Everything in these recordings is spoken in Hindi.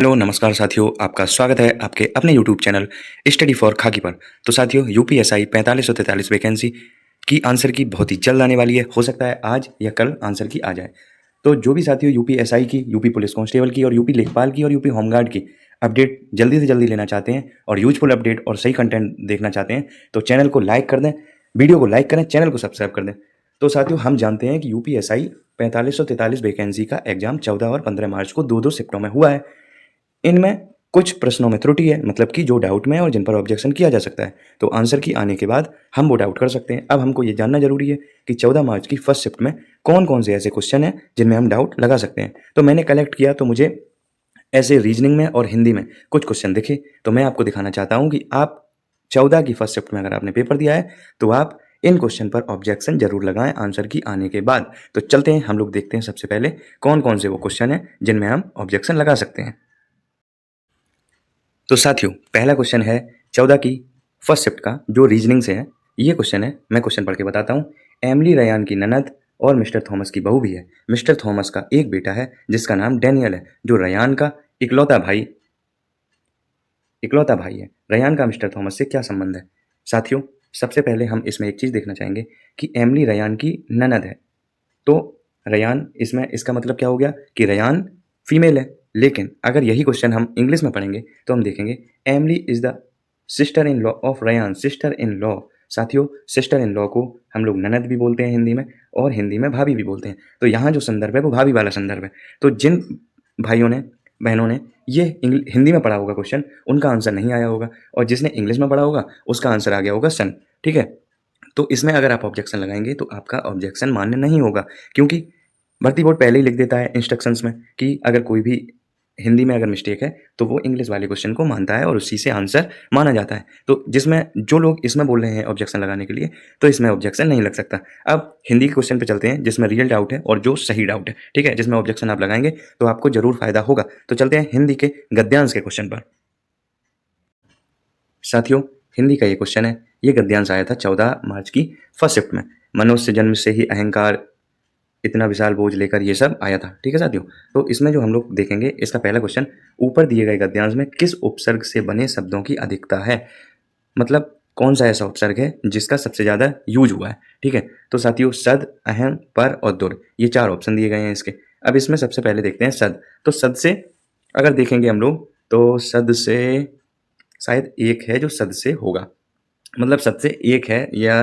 हेलो नमस्कार साथियों, आपका स्वागत है आपके अपने यूट्यूब चैनल स्टडी फॉर खाकी पर। तो साथियों, यूपीएसआई 4543 वैकेंसी की आंसर की बहुत ही जल्द आने वाली है। हो सकता है आज या कल आंसर की आ जाए। तो जो भी साथियों यूपीएसआई की, यूपी पुलिस कांस्टेबल की और यूपी लेखपाल की और यूपी होमगार्ड की अपडेट जल्दी से जल्दी लेना चाहते हैं और यूजफुल अपडेट और सही कंटेंट देखना चाहते हैं तो चैनल को लाइक कर दें, वीडियो को लाइक करें, चैनल को सब्सक्राइब कर दें। तो साथियों, हम जानते हैं कि यूपीएसआई 4543 वैकेंसी का एग्जाम 14 और 15 मार्च को दो शिफ्टों में हुआ है। इनमें कुछ प्रश्नों में त्रुटि है, मतलब कि जो डाउट में है और जिन पर ऑब्जेक्शन किया जा सकता है। तो आंसर की आने के बाद हम वो डाउट कर सकते हैं। अब हमको ये जानना जरूरी है कि 14 मार्च की फर्स्ट शिफ्ट में कौन कौन से ऐसे क्वेश्चन हैं जिनमें हम डाउट लगा सकते हैं। तो मैंने कलेक्ट किया तो मुझे ऐसे रीजनिंग में और हिंदी में कुछ क्वेश्चन दिखे। तो मैं आपको दिखाना चाहता हूँ कि आप 14 की फर्स्ट शिफ्ट में अगर आपने पेपर दिया है तो आप इन क्वेश्चन पर ऑब्जेक्शन जरूर लगाएं आंसर की आने के बाद। तो चलते हैं, हम लोग देखते हैं सबसे पहले कौन कौन से वो क्वेश्चन हैं जिनमें हम ऑब्जेक्शन लगा सकते हैं। तो साथियों, पहला क्वेश्चन है 14 की फर्स्ट शिफ्ट का, जो रीजनिंग से है। ये क्वेश्चन है, मैं क्वेश्चन पढ़ के बताता हूँ। एमिली रयान की ननद और मिस्टर थॉमस की बहू भी है। मिस्टर थॉमस का एक बेटा है जिसका नाम डैनियल है, जो रयान का इकलौता भाई है। रयान का मिस्टर थॉमस से क्या संबंध है? साथियों, सबसे पहले हम इसमें एक चीज़ देखना चाहेंगे कि एमिली रयान की ननद है। तो रयान, इसमें इसका मतलब क्या हो गया कि रयान फीमेल है। लेकिन अगर यही क्वेश्चन हम इंग्लिश में पढ़ेंगे तो हम देखेंगे Emily is the sister in law of Ryan. Sister in law, साथियों, सिस्टर इन लॉ को हम लोग ननद भी बोलते हैं हिंदी में, और हिंदी में भाभी भी बोलते हैं। तो यहाँ जो संदर्भ है वो भाभी वाला संदर्भ है। तो जिन भाइयों ने, बहनों ने ये हिंदी में पढ़ा होगा क्वेश्चन, उनका आंसर नहीं आया होगा, और जिसने इंग्लिश में पढ़ा होगा उसका आंसर आ गया होगा सन। ठीक है, तो इसमें अगर आप ऑब्जेक्शन लगाएंगे तो आपका ऑब्जेक्शन मान्य नहीं होगा, क्योंकि भर्ती बोर्ड पहले ही लिख देता है इंस्ट्रक्शंस में कि अगर कोई भी हिंदी में अगर मिस्टेक है तो वो इंग्लिश वाले क्वेश्चन को मानता है और उसी से आंसर माना जाता है। तो जिसमें जो लोग इसमें बोल रहे हैं ऑब्जेक्शन लगाने के लिए, तो इसमें ऑब्जेक्शन नहीं लग सकता। अब हिंदी के क्वेश्चन पे चलते हैं जिसमें रियल डाउट है और जो सही डाउट है। ठीक है, जिसमें ऑब्जेक्शन आप लगाएंगे तो आपको जरूर फायदा होगा। तो चलते हैं हिंदी के गद्यांश के क्वेश्चन पर। साथियों, हिंदी का ये क्वेश्चन है। ये गद्यांश आया था 14 मार्च की फर्स्ट शिफ्ट में। मनुष्य जन्म से ही अहंकार, इतना विशाल बोझ लेकर, ये सब आया था। ठीक है साथियों, तो इसमें जो हम लोग देखेंगे, इसका पहला क्वेश्चन, ऊपर दिए गए गद्यांश में किस उपसर्ग से बने शब्दों की अधिकता है? मतलब कौन सा ऐसा उपसर्ग है जिसका सबसे ज़्यादा यूज हुआ है? ठीक है, तो साथियों, सद, अहं, पर और दुर, ये चार ऑप्शन दिए गए हैं इसके। अब इसमें सबसे पहले देखते हैं सद। तो सद से अगर देखेंगे हम लोग तो सद से शायद एक है जो सद से होगा, मतलब सद से एक है, या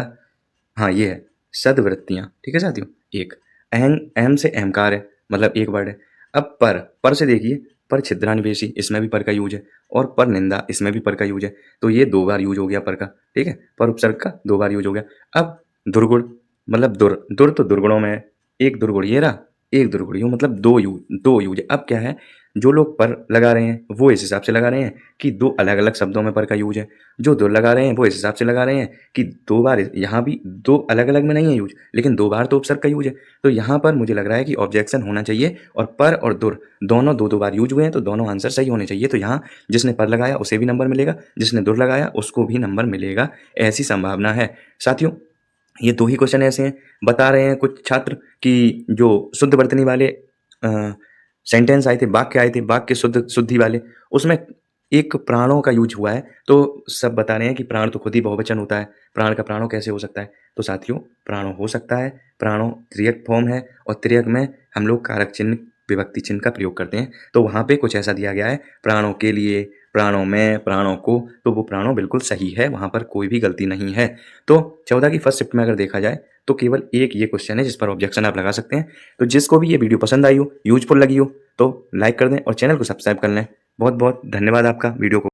हाँ ये है सदवृत्तियाँ। ठीक है साथियों, एक अहम, अहम से अहंकार है, मतलब एक वर्ड है। अब पर से देखिए, पर छिद्रान्वेषी, इसमें भी पर का यूज है, और पर निंदा, इसमें भी पर का यूज है। तो ये दो बार यूज हो गया पर का। ठीक है, पर उपसर्ग का दो बार यूज हो गया। अब दुर्गुण, मतलब दुर तो दुर्गुणों में है। एक दुर्गुण ये रहा, एक दुर्गुण यूँ, मतलब दो यूज है। अब क्या है, जो लोग पर लगा रहे हैं वो इस हिसाब से लगा रहे हैं कि दो अलग अलग शब्दों में पर का यूज है। जो दुर लगा रहे हैं वो इस हिसाब से लगा रहे हैं कि दो बार, यहाँ भी दो अलग अलग में नहीं है यूज, लेकिन दो बार तो उपसर्ग का यूज है। तो यहाँ पर मुझे लग रहा है कि ऑब्जेक्शन होना चाहिए, और पर और दुर दोनों दो दो बार यूज हुए हैं, तो दोनों आंसर सही होने चाहिए। तो यहाँ जिसने पर लगाया उसे भी नंबर मिलेगा, जिसने दुर लगाया उसको भी नंबर मिलेगा, ऐसी संभावना है। साथियों, ये दो ही क्वेश्चन ऐसे हैं। बता रहे हैं कुछ छात्र कि जो शुद्ध वर्तनी वाले सेंटेंस आए थे, वाक्य आए थे, वाक्य शुद्धि वाले, उसमें एक प्राणों का यूज हुआ है। तो सब बता रहे हैं कि प्राण तो खुद ही बहुवचन होता है, प्राण का प्राणों कैसे हो सकता है? तो साथियों, प्राणों हो सकता है। प्राणों त्रियक फॉर्म है, और त्रियक में हम लोग कारक चिन्ह, विभक्ति चिन्ह का प्रयोग करते हैं। तो वहाँ पे कुछ ऐसा दिया गया है, प्राणों के लिए, प्राणों में, प्राणों को, तो वो प्राणों बिल्कुल सही है, वहाँ पर कोई भी गलती नहीं है। तो 14 की फर्स्ट शिफ्ट में अगर देखा जाए तो केवल एक ये क्वेश्चन है जिस पर ऑब्जेक्शन आप लगा सकते हैं। तो जिसको भी ये वीडियो पसंद आई हो, यूजफुल लगी हो, तो लाइक कर दें और चैनल को सब्सक्राइब कर लें। बहुत बहुत धन्यवाद आपका वीडियो को